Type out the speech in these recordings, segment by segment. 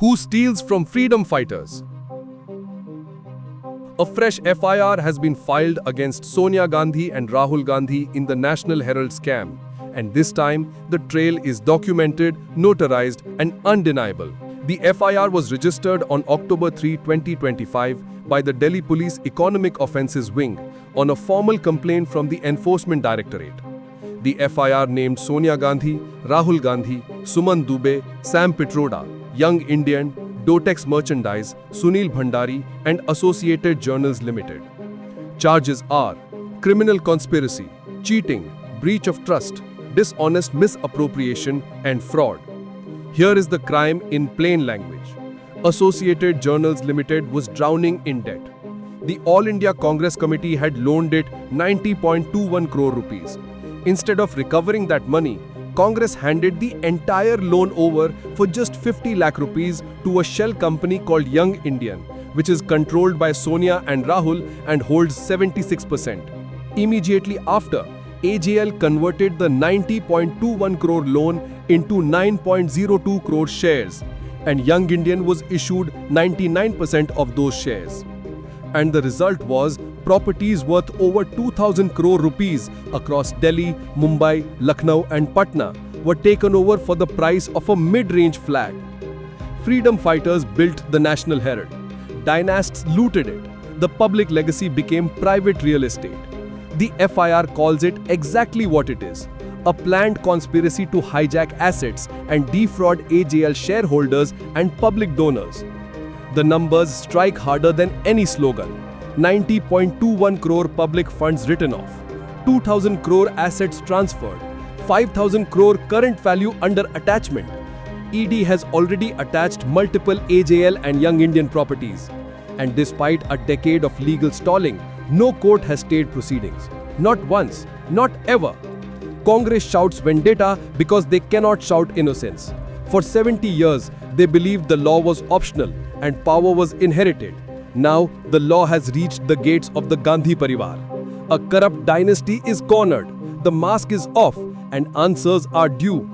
Who steals from freedom fighters? A fresh FIR has been filed against Sonia Gandhi and Rahul Gandhi in the National Herald scam, and this time the trail is documented, notarized, and undeniable. The FIR was registered on October 3, 2025 by the Delhi Police Economic Offences Wing on a formal complaint from the Enforcement Directorate. The FIR named Sonia Gandhi, Rahul Gandhi, Suman Dubey, Sam Pitroda, Young Indian, Dotex Merchandise, Sunil Bhandari, and Associated Journals Limited. Charges are criminal conspiracy, cheating, breach of trust, dishonest misappropriation, and fraud. Here is the crime in plain language. Associated Journals Limited was drowning in debt. The All India Congress Committee had loaned it 90.21 crore rupees. Instead of recovering that money, Congress handed the entire loan over for just 50 lakh rupees to a shell company called Young Indian, which is controlled by Sonia and Rahul and holds 76%. Immediately after, AJL converted the 90.21 crore loan into 9.02 crore shares, and Young Indian was issued 99% of those shares. And the result was properties worth over 2,000 crore rupees across Delhi, Mumbai, Lucknow and Patna were taken over for the price of a mid-range flat. Freedom fighters built the National Herald. Dynasts looted it. The public legacy became private real estate. The FIR calls it exactly what it is: a planned conspiracy to hijack assets and defraud AJL shareholders and public donors. The numbers strike harder than any slogan. 90.21 crore public funds written off, 2,000 crore assets transferred, 5,000 crore current value under attachment. ED has already attached multiple AJL and Young Indian properties. And despite a decade of legal stalling, no court has stayed proceedings. Not once, not ever. Congress shouts vendetta because they cannot shout innocence. For 70 years, they believed the law was optional and power was inherited. Now, the law has reached the gates of the Gandhi Parivar. A corrupt dynasty is cornered, the mask is off, and answers are due.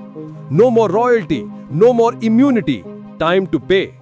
No more royalty, no more immunity. Time to pay.